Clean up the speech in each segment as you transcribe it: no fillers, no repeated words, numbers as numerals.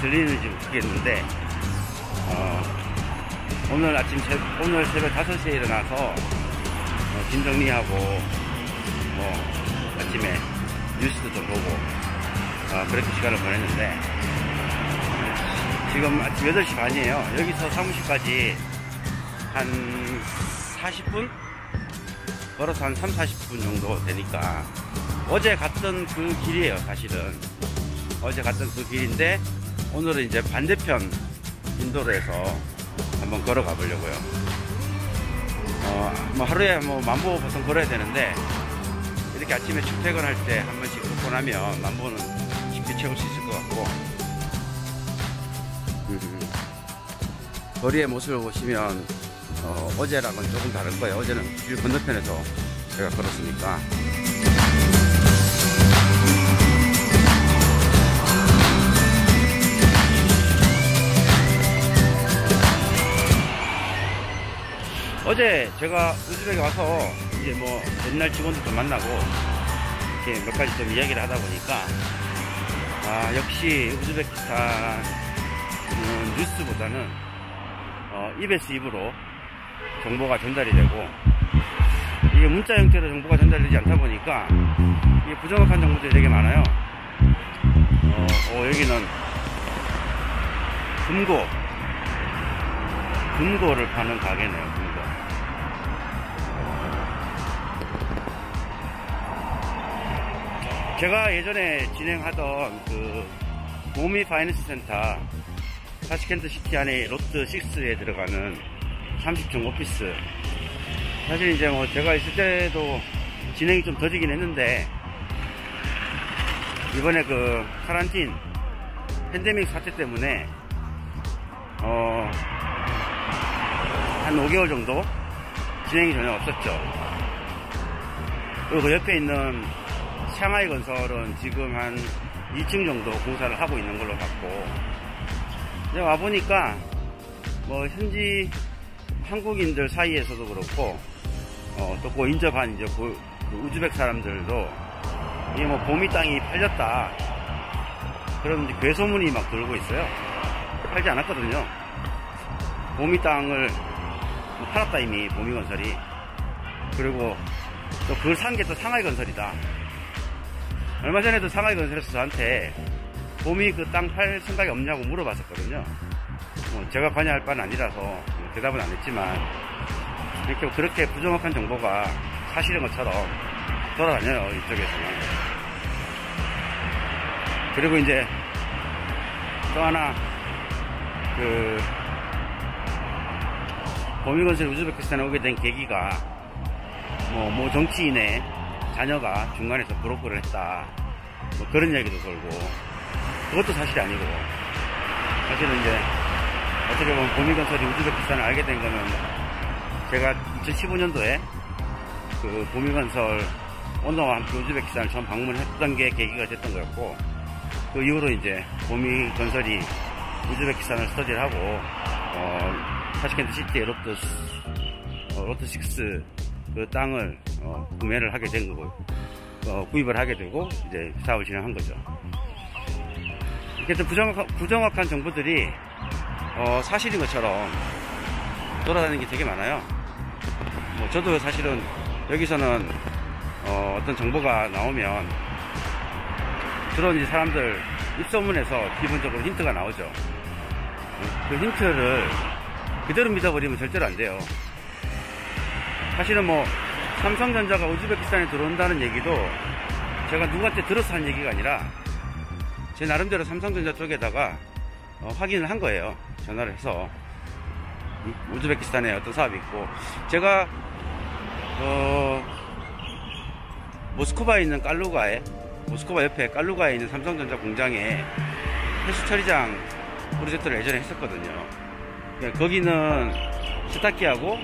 들리는지 모르겠는데 오늘 새벽 5시에 일어나서 짐 정리하고 아침에 뉴스도 좀 보고 그렇게 시간을 보냈는데 지금 아침 8시 반이에요. 여기서 사무실까지 한 40분? 걸어서 한 30-40분 정도 되니까 어제 갔던 그 길이에요. 사실은 어제 갔던 그 길인데 오늘은 이제 반대편 인도로에서 한번 걸어가 보려고요. 하루에 만보 보통 걸어야 되는데 이렇게 아침에 출퇴근할 때 한 번씩 걷고 나면 만보는 쉽게 채울 수 있을 것 같고, 거리의 모습을 보시면 어제랑은 조금 다른 거예요. 어제는 길 건너편에서 제가 걸었으니까. 어제 제가 우즈벡에 와서 이제 옛날 직원들 좀 만나고 이렇게 몇 가지 좀 이야기를 하다 보니까 역시 우즈베키스탄 뉴스보다는 입에서 입으로 정보가 전달이 되고, 이게 문자 형태로 정보가 전달되지 않다 보니까 이게 부정확한 정보들이 되게 많아요. 여기는 금고를 파는 가게네요. 금고. 제가 예전에 진행하던 그 모미 파이낸스 센터 타시켄트 시티 안에 로트 6에 들어가는 30층 오피스, 사실 이제 제가 있을 때도 진행이 좀 더디긴 했는데 이번에 그 카란틴 팬데믹 사태 때문에 한 5개월 정도 진행이 전혀 없었죠. 그리고 그 옆에 있는 샹하이 건설은 지금 한 2층 정도 공사를 하고 있는 걸로 봤고, 이제 와보니까 현지 한국인들 사이에서도 그렇고 또 그 인접한 이제 우즈벡 사람들도 이게 보미 땅이 팔렸다 그런 이제 괴소문이 막 돌고 있어요. 팔지 않았거든요. 보미 땅을 팔았다 이미 보미건설이. 그리고 또 그걸 산 게 또 상하이건설이다. 얼마 전에도 상하이건설에서 저한테 보미 그 땅 팔 생각이 없냐고 물어봤었거든요. 제가 관여할 바는 아니라서 대답은 안 했지만 그렇게 부정확한 정보가 사실인 것처럼 돌아다녀요, 이쪽에서는. 그리고 이제 또 하나 보미건설이 우즈베키스탄에 오게 된 계기가 정치인의 자녀가 중간에서 브로커를 했다, 그런 이야기도 돌고, 그것도 사실이 아니고, 사실은 이제 어떻게 보면 보미건설이 우즈베키스탄을 알게 된 거는 제가 2015년도에 그 보미건설 오너와 함께 우즈베키스탄을 처음 방문했던 게 계기가 됐던 거였고, 그 이후로 이제 보미건설이 우즈베키스탄을 스터디를 하고 타시켄트 시티의 로트 6 그 땅을 구매를 하게 된 거고, 구입을 하게 되고 이제 사업을 진행한 거죠. 이렇게 부정확한 정보들이 사실인 것처럼 돌아다니는 게 되게 많아요. 저도 사실은 여기서는 어떤 정보가 나오면 주로 이제 사람들 입소문에서 기본적으로 힌트가 나오죠. 그 힌트를 그대로 믿어버리면 절대로 안 돼요. 사실은 삼성전자가 우즈베키스탄에 들어온다는 얘기도 제가 누구한테 들어서 한 얘기가 아니라 제 나름대로 삼성전자 쪽에다가 확인을 한 거예요. 전화를 해서 우즈베키스탄에 어떤 사업이 있고, 제가 모스크바에 있는 모스크바 옆에 깔루가에 있는 삼성전자 공장에 폐수 처리장 프로젝트를 예전에 했었거든요. 거기는 세탁기하고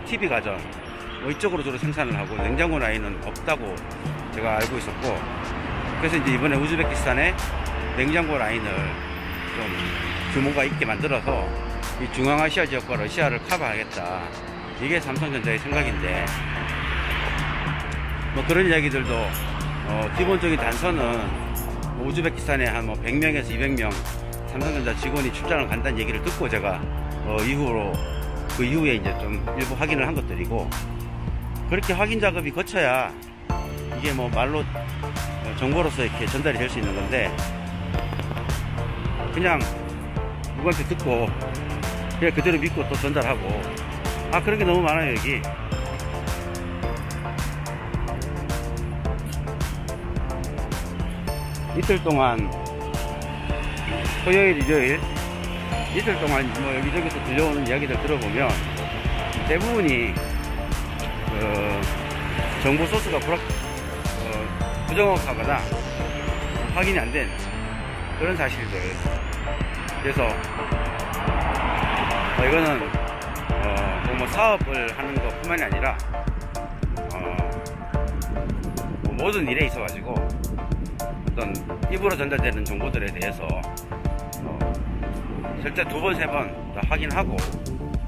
TV 가전 이쪽으로 주로 생산을 하고 냉장고 라인은 없다고 제가 알고 있었고, 그래서 이제 이번에 우즈베키스탄에 냉장고 라인을 좀 규모가 있게 만들어서 이 중앙아시아 지역과 러시아를 커버하겠다, 이게 삼성전자의 생각인데, 그런 이야기들도 기본적인 단서는 우즈베키스탄에 한 100명에서 200명 삼성전자 직원이 출장을 간다는 얘기를 듣고 제가 그 이후에 이제 좀 일부 확인을 한 것들이고, 그렇게 확인 작업이 거쳐야 이게 뭐 말로 정보로서 이렇게 전달이 될 수 있는 건데, 그냥 누구한테 듣고 그냥 그대로 믿고 또 전달하고, 그런 게 너무 많아요. 여기 이틀 동안, 토요일, 일요일 이틀 동안 뭐 여기저기서 들려오는 이야기들 들어보면 대부분이 정보 소스가 부정확하거나 확인이 안 된 그런 사실들. 그래서 이거는 뭐 사업을 하는 것 뿐만이 아니라 뭐 모든 일에 있어 가지고 어떤 입으로 전달되는 정보들에 대해서 절대 2번, 3번 다 확인하고,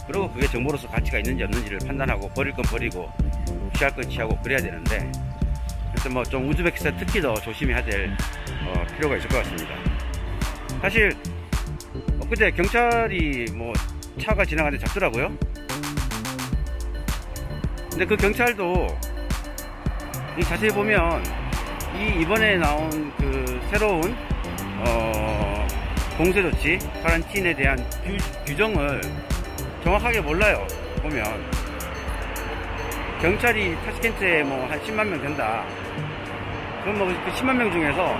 그리고 그게 정보로서 가치가 있는지 없는지를 판단하고, 버릴 건 버리고 취할 건 취하고 그래야 되는데, 그래서 뭐 좀 우즈베키스탄 특히 더 조심해야 될 필요가 있을 것 같습니다. 사실 그때 경찰이 뭐 차가 지나가는데 잡더라고요. 근데 그 경찰도 자세히 보면 이번에 나온 그 새로운 공세조치, 카란틴에 대한 규정을 정확하게 몰라요. 보면 경찰이 타시켄트에 뭐 한 10만 명 된다. 그럼 뭐 그 10만 명 중에서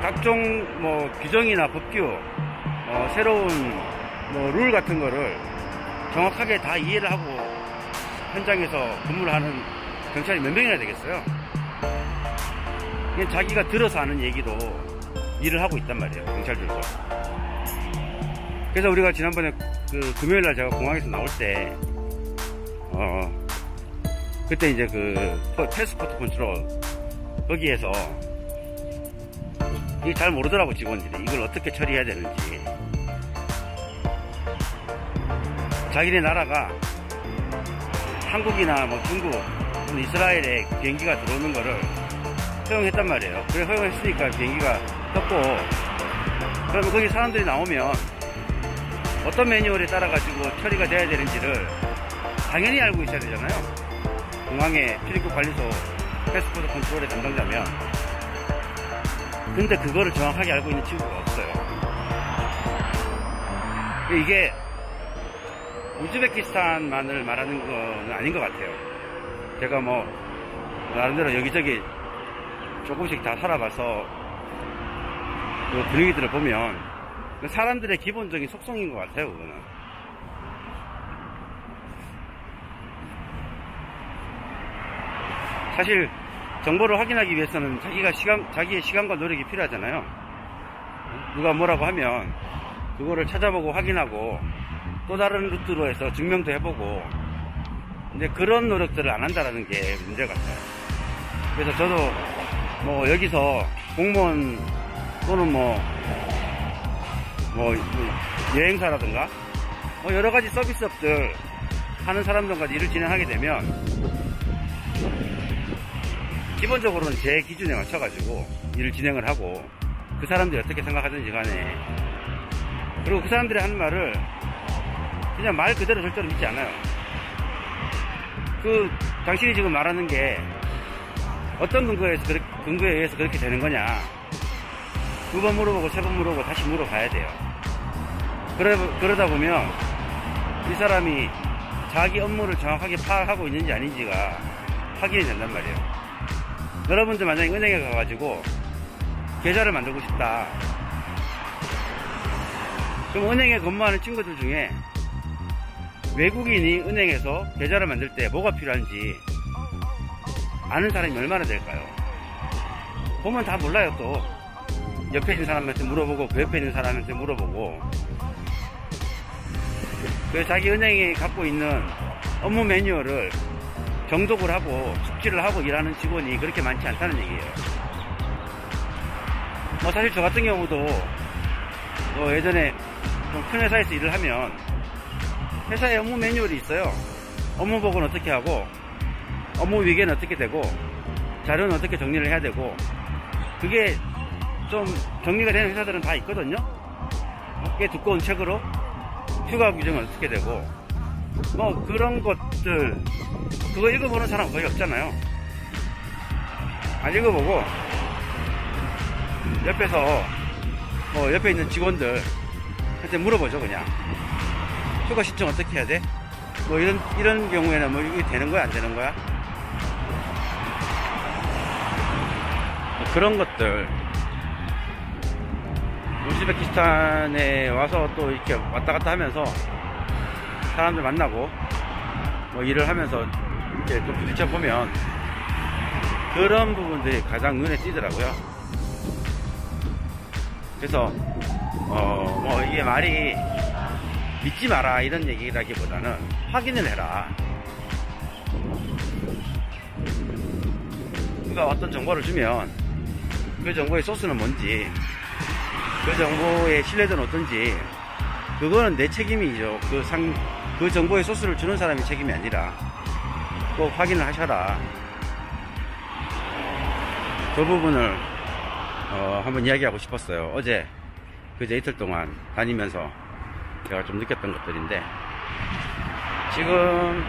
각종 뭐 규정이나 법규, 새로운 뭐 룰 같은 거를 정확하게 다 이해를 하고 현장에서 근무를 하는 경찰이 몇 명이나 되겠어요? 그냥 자기가 들어서 하는 얘기로 일을 하고 있단 말이에요, 경찰들도. 그래서 우리가 지난번에 그 금요일날 제가 공항에서 나올 때 그때 이제 그 패스포트 컨트롤 거기에서 이게 잘 모르더라고, 직원들이. 이걸 어떻게 처리해야 되는지. 자기네 나라가 한국이나 뭐 중국, 이스라엘에 비행기가 들어오는 거를 허용했단 말이에요. 그래 허용했으니까 비행기가 떴고, 그러면 거기 사람들이 나오면 어떤 매뉴얼에 따라 가지고 처리가 돼야 되는지를 당연히 알고 있어야 되잖아요. 공항의 출입국 관리소 패스포트 컨트롤의 담당자면. 근데 그거를 정확하게 알고 있는 친구가 없어요. 이게 우즈베키스탄만을 말하는 건 아닌 것 같아요. 제가 뭐 나름대로 여기저기 조금씩 다 살아봐서 그 분위기들을 보면 사람들의 기본적인 속성인 것 같아요. 그거는 사실 정보를 확인하기 위해서는 자기의 시간과 노력이 필요하잖아요. 누가 뭐라고 하면 그거를 찾아보고 확인하고 또 다른 루트로 해서 증명도 해보고, 근데 그런 노력들을 안 한다라는 게 문제 같아요. 그래서 저도 뭐 여기서 공무원 또는 뭐 여행사라든가 뭐 여러 가지 서비스업들 하는 사람들과 일을 진행하게 되면 기본적으로는 제 기준에 맞춰가지고 일을 진행을 하고, 그 사람들이 어떻게 생각하든지 간에, 그리고 그 사람들이 하는 말을 그냥 말 그대로 절대로 믿지 않아요. 당신이 지금 말하는 게 어떤 근거에 의해서 그렇게 되는 거냐, 2번 물어보고 3번 물어보고 다시 물어봐야 돼요. 그러다 보면 이 사람이 자기 업무를 정확하게 파악하고 있는지 아닌지가 확인이 된단 말이에요. 여러분들 만약에 은행에 가가지고 계좌를 만들고 싶다. 그럼 은행에 근무하는 친구들 중에 외국인이 은행에서 계좌를 만들 때 뭐가 필요한지 아는 사람이 얼마나 될까요? 보면 다 몰라요. 또 옆에 있는 사람한테 물어보고 그 옆에 있는 사람한테 물어보고. 그래서 자기 은행이 갖고 있는 업무 매뉴얼을 정독을 하고 숙지를 하고 일하는 직원이 그렇게 많지 않다는 얘기예요. 뭐 사실 저 같은 경우도 예전에 좀 큰 회사에서 일을 하면 회사에 업무 매뉴얼이 있어요. 업무 보고는 어떻게 하고, 업무 위계는 어떻게 되고, 자료는 어떻게 정리를 해야 되고, 그게 좀 정리가 되는 회사들은 다 있거든요. 꽤 두꺼운 책으로 휴가 규정은 어떻게 되고 뭐 그런 것들 그거 읽어보는 사람 거의 없잖아요. 안 읽어보고 옆에서 뭐 옆에 있는 직원들한테 물어보죠. 그냥 휴가 신청 어떻게 해야 돼? 뭐 이런 경우에는 뭐 이게 되는 거야 안 되는 거야? 뭐 그런 것들 우즈베키스탄에 와서 또 이렇게 왔다 갔다 하면서 사람들 만나고 뭐 일을 하면서 이렇게 좀 부딪혀 보면 그런 부분들이 가장 눈에 띄더라고요. 그래서 뭐 이게 말이 믿지 마라 이런 얘기라기보다는 확인을 해라. 누가 어떤 정보를 주면 그 정보의 소스는 뭔지, 그 정보의 신뢰도는 어떤지, 그거는 내 책임이죠. 그 정보의 소스를 주는 사람이 책임이 아니라 꼭 확인을 하셔라. 그 부분을 한번 이야기하고 싶었어요. 어제 그제 이틀 동안 다니면서 제가 좀 느꼈던 것들인데, 지금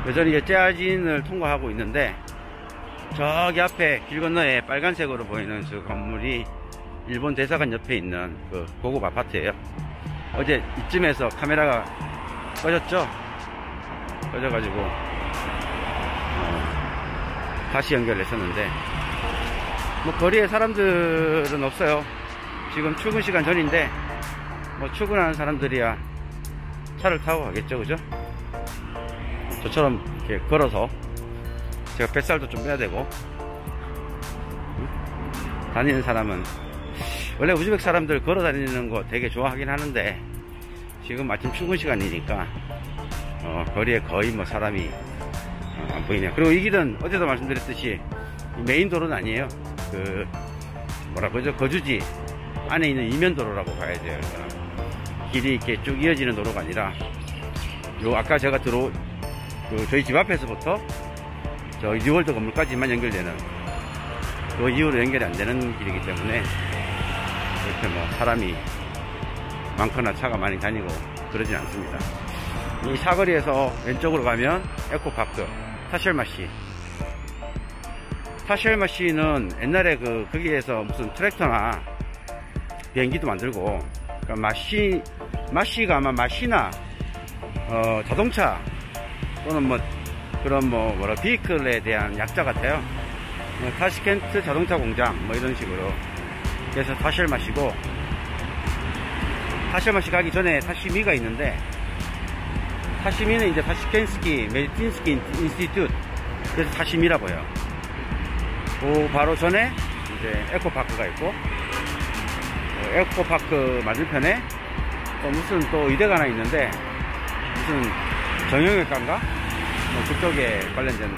여전히 재아진을 통과하고 있는데 저기 앞에 길 건너에 빨간색으로 보이는 저 건물이 일본 대사관 옆에 있는 그 고급 아파트예요. 어제 이쯤에서 카메라가 꺼졌죠? 꺼져가지고 다시 연결했었는데 뭐 거리에 사람들은 없어요. 지금 출근 시간 전인데 뭐 출근하는 사람들이야 차를 타고 가겠죠, 그죠? 저처럼 이렇게 걸어서 제가 뱃살도 좀 빼야 되고 다니는 사람은 원래 우즈벡 사람들 걸어 다니는 거 되게 좋아하긴 하는데 지금 마침 출근 시간이니까 거리에 거의 뭐 사람이 안 보이네요. 그리고 이 길은 어제도 말씀드렸듯이 메인 도로는 아니에요. 그 뭐라 그러죠? 거주지 안에 있는 이면도로라고 봐야 돼요. 길이 이렇게 쭉 이어지는 도로가 아니라 요 아까 제가 저희 집 앞에서부터 저 뉴월드 건물까지만 연결되는 그 이후로 연결이 안 되는 길이기 때문에 이렇게 뭐 사람이 많거나 차가 많이 다니고 그러진 않습니다. 이 사거리에서 왼쪽으로 가면 에코파크 타쉘마시는 옛날에 거기에서 무슨 트랙터나 비행기도 만들고, 그러니까 마시가 아마 마시나 자동차 또는 뭐 그런 뭐라 비클에 대한 약자 같아요. 타시켄트 자동차 공장 뭐 이런 식으로. 그래서 타쉘마시고, 타쉘마시 가기 전에 타시미가 있는데 타시미는 이제 타시켄스키 메디틴스키 인스티튜트, 그래서 타시미라고요. 그 바로 전에 이제 에코파크가 있고, 에코파크 맞은편에 또 무슨 또 의대가 하나 있는데 무슨 정형외과인가 뭐 그쪽에 관련된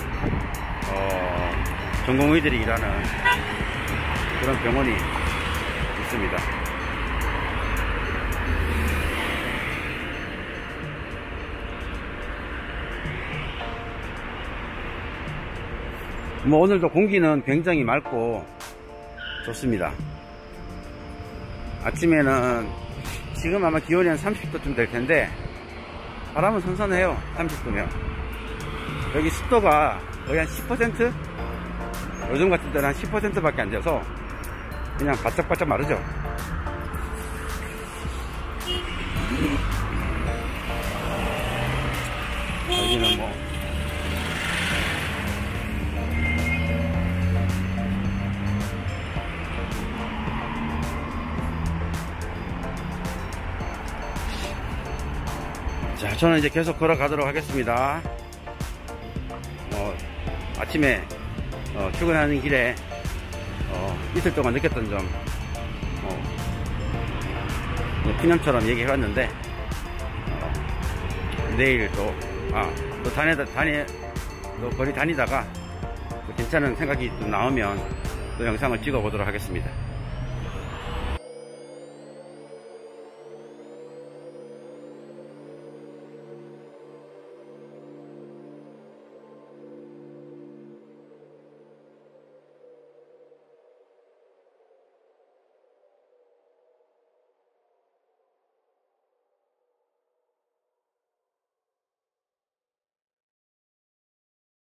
전공의들이 일하는 그런 병원이 있습니다. 뭐 오늘도 공기는 굉장히 맑고 좋습니다. 아침에는 지금 아마 기온이 한 30도쯤 될 텐데 바람은 선선해요. 30도면. 여기 습도가 거의 한 10%? 요즘 같은 때는 한 10% 밖에 안 돼서 그냥 바짝바짝 마르죠. 여기는 뭐 자, 저는 이제 계속 걸어가도록 하겠습니다. 아침에 출근하는 길에 이틀 동안 느꼈던 점 푸념처럼 얘기해봤는데 내일 또 거리 다니다가 또 괜찮은 생각이 또 나오면 또 영상을 찍어 보도록 하겠습니다.